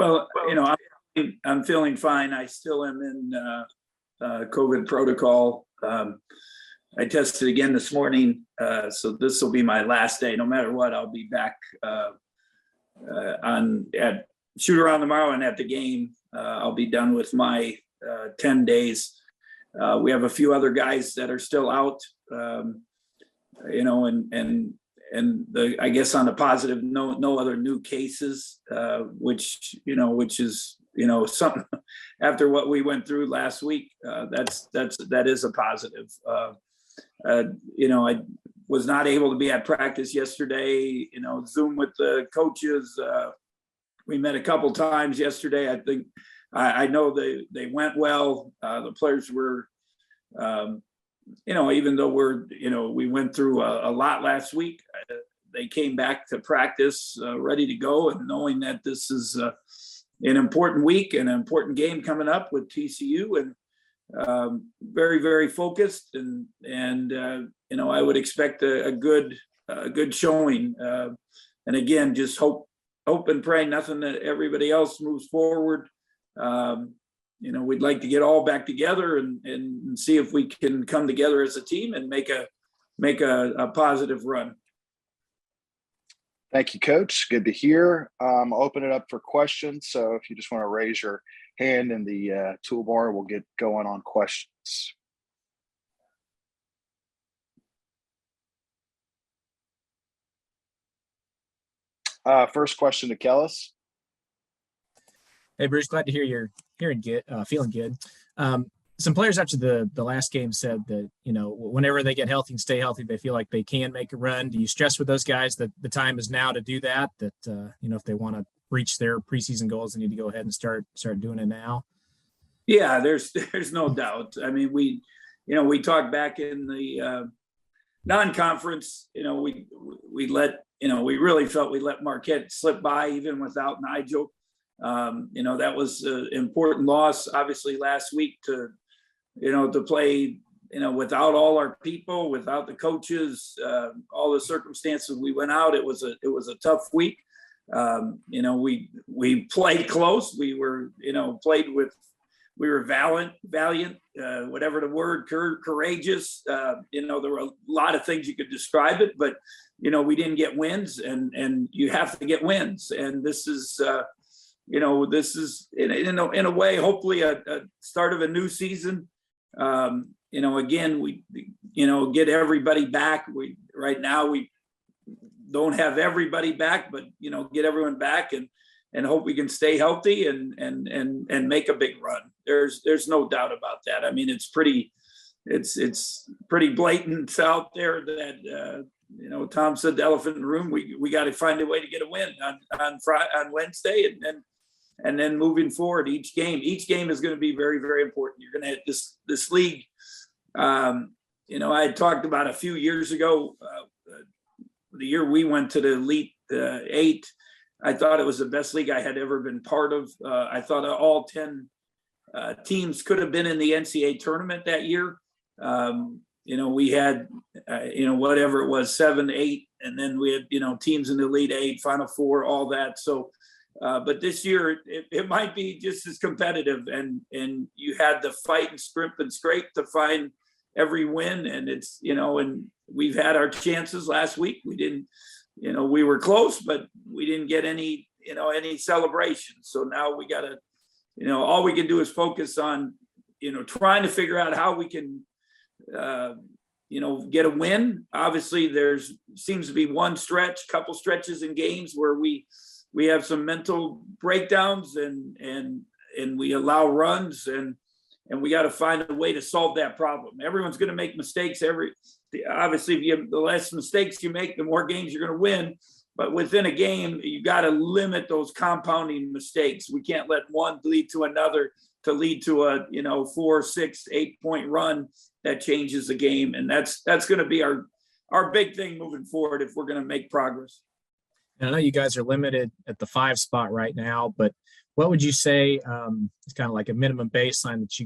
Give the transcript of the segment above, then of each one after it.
Well, I'm feeling fine. I still am in COVID protocol. I tested again this morning, so this will be my last day. No matter what, I'll be back at shoot around tomorrow and at the game. I'll be done with my 10 days. We have a few other guys that are still out, I guess on a positive note, no other new cases, which is something after what we went through last week. That is a positive. I was not able to be at practice yesterday. Zoom with the coaches. We met a couple times yesterday. I think I know they went well. The players were, even though we went through a lot last week, they came back to practice ready to go, and knowing that this is an important week and an important game coming up with TCU, and very, very focused, and I would expect a good showing. And again, just hope and pray nothing that everybody else moves forward. We'd like to get all back together and see if we can come together as a team and make a positive run. Thank you, Coach. Good to hear. I'll open it up for questions. So if you just want to raise your hand in the toolbar, we'll get going on questions. First question to Kellis. Hey, Bruce, glad to hear you're feeling good. Some players after the last game said that, whenever they get healthy and stay healthy, they feel like they can make a run. Do you stress with those guys that the time is now to do that, if they want to reach their preseason goals, they need to go ahead and start doing it now? Yeah, there's no doubt. I mean, we talked back in the non-conference, we really felt we let Marquette slip by even without Nigel. That was an important loss, obviously, last week to play, without all our people, without the coaches, all the circumstances we went out. It was a tough week. We played close. We were, we were valiant, whatever the word, courageous. There were a lot of things you could describe it, but, we didn't get wins, and you have to get wins. And this is, this is in a way, hopefully a start of a new season. Again, we, get everybody back. Right now we don't have everybody back, but, get everyone back and hope we can stay healthy and make a big run. There's no doubt about that. I mean, it's pretty blatant out there that, Tom said the elephant in the room. We got to find a way to get a win on Wednesday, and then moving forward, each game is going to be very, very important. You're going to hit this league. I had talked about a few years ago, the year we went to the Elite Eight. I thought it was the best league I had ever been part of. I thought all 10 teams could have been in the NCAA tournament that year. We had, whatever it was, 7, 8, and then we had, teams in the Elite Eight, Final Four, all that. So, but this year it might be just as competitive, and you had to fight and scrimp and scrape to find every win. And it's, and we've had our chances last week. We didn't, we were close, but we didn't get any celebration. So now we got to, all we can do is focus on, trying to figure out how we can, get a win. Obviously seems to be couple stretches in games where we have some mental breakdowns and we allow runs, and we got to find a way to solve that problem. Everyone's going to make mistakes. Obviously, the less mistakes you make, the more games you're going to win. But within a game, you got to limit those compounding mistakes. We can't let one lead to another to lead to a 4, 6, 8 point run that changes the game. And that's going to be our big thing moving forward if we're going to make progress. And I know you guys are limited at the 5 spot right now, but what would you say is kind of like a minimum baseline that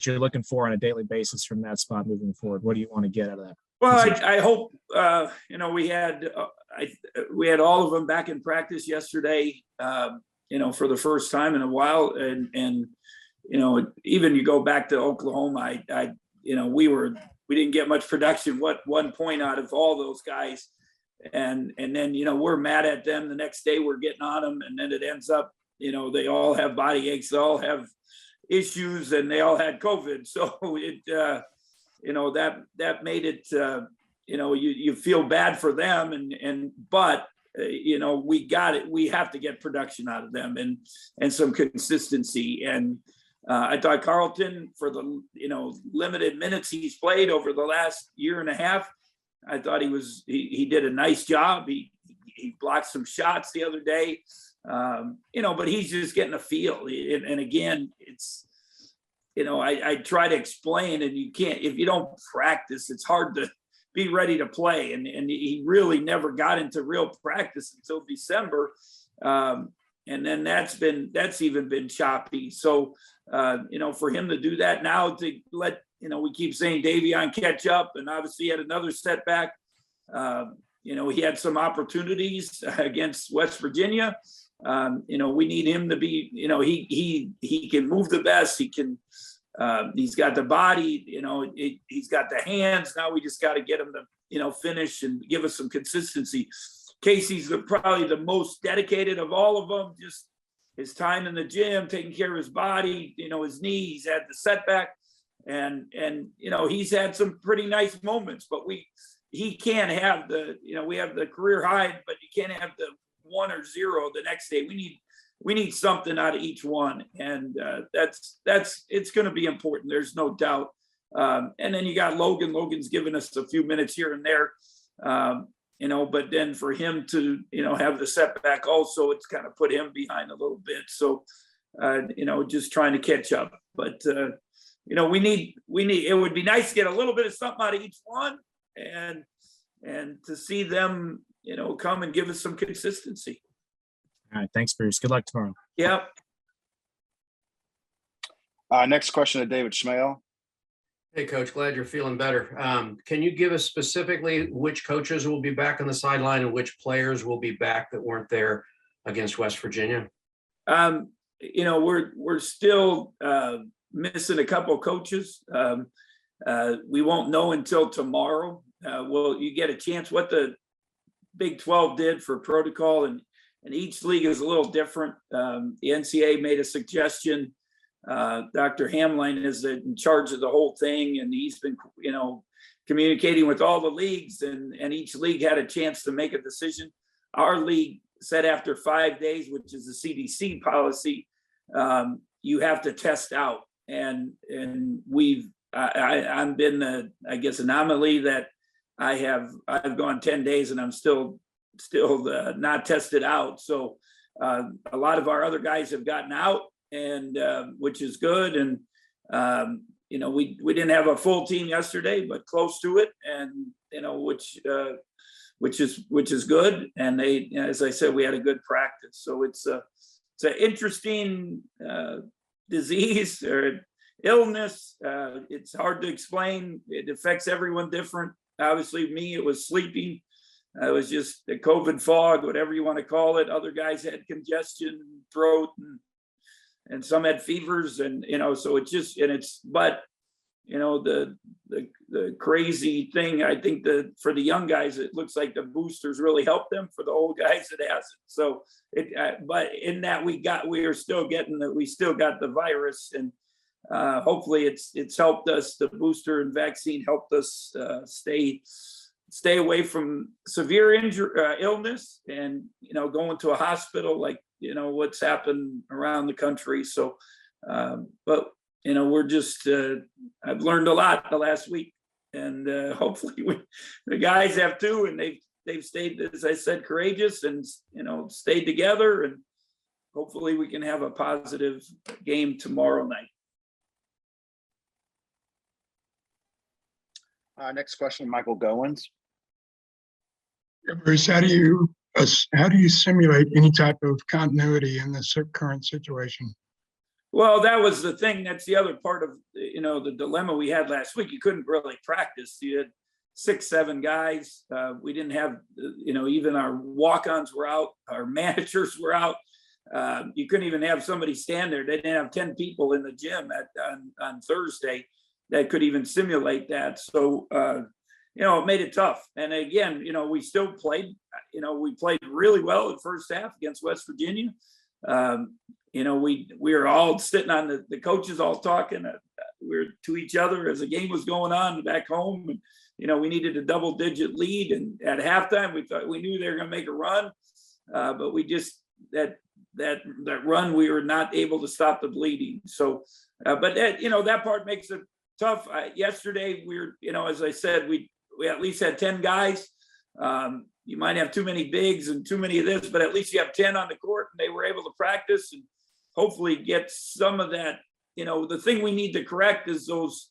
you're looking for on a daily basis from that spot moving forward? What do you want to get out of that? Well, I hope we had all of them back in practice yesterday. for the first time in a while. And even you go back to Oklahoma, we didn't get much production, 1 point out of all those guys. And then, we're mad at them. The next day we're getting on them. And then it ends up, they all have body aches, they all have issues, and they all had COVID. So that made it, you feel bad for them. But we got it. We have to get production out of them and some consistency. And I thought Carlton, for the, limited minutes he's played over the last year and a half, I thought he did a nice job. He blocked some shots the other day, but he's just getting a feel. And again, it's, I try to explain, and you can't, if you don't practice, it's hard to be ready to play. And he really never got into real practice until December. And then that's even been choppy. So, for him to do that now, to let, we keep saying Davion catch up, and obviously he had another setback. He had some opportunities against West Virginia. We need him to be, he can move the best. He can, he's got the body, he's got the hands. Now we just got to get him to, finish and give us some consistency. Casey's probably the most dedicated of all of them. Just his time in the gym, taking care of his body, his knee, he's had the setback, and he's had some pretty nice moments, but he can't have the, we have the career high, but you can't have the 1 or 0 the next day. We need something out of each one. And it's going to be important. There's no doubt. And then you got Logan. Logan's given us a few minutes here and there. But then for him to, have the setback also, it's kind of put him behind a little bit. So, just trying to catch up. But, we need, it would be nice to get a little bit of something out of each one and to see them, come and give us some consistency. All right. Thanks, Bruce. Good luck tomorrow. Yep. Next question to David Schmale. Hey, Coach, glad you're feeling better. Can you give us specifically which coaches will be back on the sideline and which players will be back that weren't there against West Virginia? We're still missing a couple of coaches. We won't know until tomorrow. You get a chance what the Big 12 did for protocol, and each league is a little different. The NCAA made a suggestion. Dr. Hamline is in charge of the whole thing, and he's been, communicating with all the leagues, and each league had a chance to make a decision. Our league said after 5 days, which is the CDC policy, you have to test out. And I've been the, I guess, anomaly that I've gone 10 days and I'm still not tested out. So a lot of our other guys have gotten out, and which is good. And we didn't have a full team yesterday, but close to it, and which is good. And they, as I said, we had a good practice. So it's an interesting disease or illness. It's hard to explain. It affects everyone different. Obviously, me, it was sleeping. It was just the COVID fog, whatever you want to call it. Other guys had congestion, throat, and some had fevers, and so it's just, and it's, but the crazy thing, I think for the young guys, it looks like the boosters really helped them. For the old guys, it hasn't. So but in that we still got the virus, and hopefully it's helped us. The booster and vaccine helped us stay away from severe illness, and going to a hospital, like what's happened around the country. So but we're just I've learned a lot the last week, and hopefully the guys have too, and they've stayed, as I said, courageous, and stayed together, and hopefully we can have a positive game tomorrow night. Next question, Michael Goins. Bruce, how do you simulate any type of continuity in this current situation? Well, that was the thing. That's the other part of the dilemma we had last week. You couldn't really practice. You had 6, 7 guys. We didn't have even our walk-ons were out. Our managers were out. You couldn't even have somebody stand there. They didn't have 10 people in the gym on Thursday that could even simulate that. So, it made it tough. And again, we still played, we played really well in the first half against West Virginia. We were all sitting on the coaches all talking we were to each other as the game was going on back home. And, we needed a double-digit lead. And at halftime, we knew they were going to make a run. But we just, that run, we were not able to stop the bleeding. So, but that part makes it tough. Yesterday, we were, as I said, we at least had 10 guys. You might have too many bigs and too many of this, but at least you have 10 on the court, and they were able to practice and hopefully get some of that. The thing we need to correct is those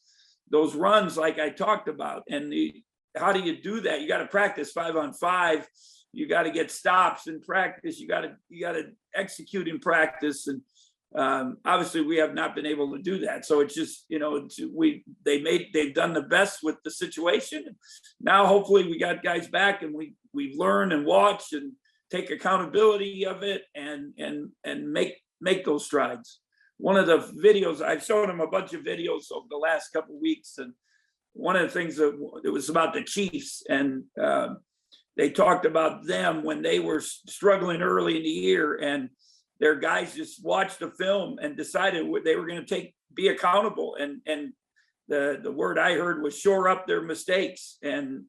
runs like I talked about. And how do you do that? You got to practice 5-on-5. You got to get stops in practice. You got to execute in practice. And obviously we have not been able to do that. So it's just, they've done the best with the situation. Now, hopefully we got guys back and we've learned and watched and take accountability of it and make those strides. One of the videos, I've shown them a bunch of videos over the last couple of weeks. And one of the things that it was about the Chiefs, and they talked about them when they were struggling early in the year, and their guys just watched the film and decided what they were going to be accountable. And the word I heard was shore up their mistakes. And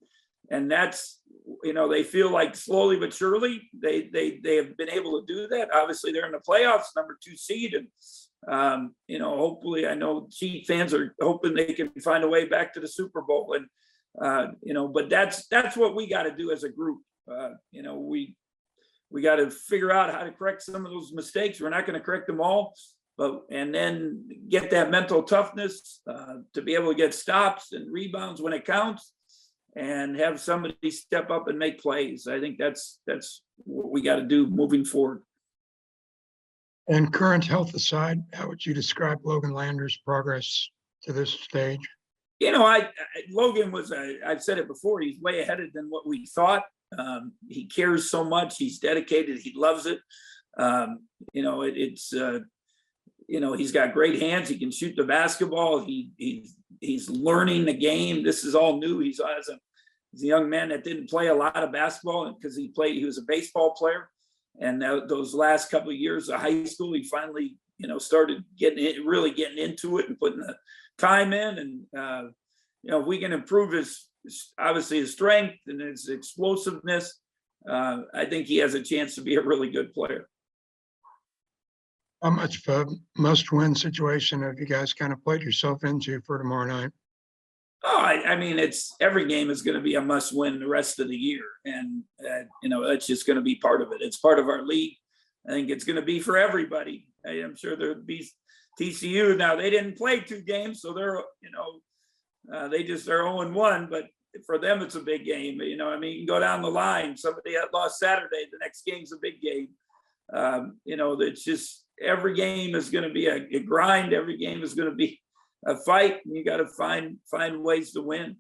that's, they feel like slowly but surely they have been able to do that. Obviously they're in the playoffs, number 2 seed. And, hopefully, I know Chief fans are hoping they can find a way back to the Super Bowl. And, but that's what we got to do as a group. We got to figure out how to correct some of those mistakes. We're not going to correct them all, and then get that mental toughness to be able to get stops and rebounds when it counts, and have somebody step up and make plays. I think that's what we got to do moving forward. And current health aside, how would you describe Logan Lander's progress to this stage? Logan I've said it before, he's way ahead than what we thought. He cares so much. He's dedicated. He loves it. He's got great hands. He can shoot the basketball. He's learning the game. This is all new. He's a young man that didn't play a lot of basketball because he was a baseball player. And those last couple of years of high school, he finally, started really getting into it and putting the time in. And, if we can improve his strength and his explosiveness, I think he has a chance to be a really good player. How much of a must-win situation have you guys kind of played yourself into for tomorrow night? Oh, I mean, every game is going to be a must-win the rest of the year, and that's just going to be part of it. It's part of our league. I think it's going to be for everybody. I'm sure there'll be TCU. Now they didn't play 2 games, so they're they're 0-1, but for them it's a big game. You can go down the line. Somebody that lost Saturday, the next game's a big game. It's just every game is going to be a grind. Every game is going to be a fight, and you got to find ways to win.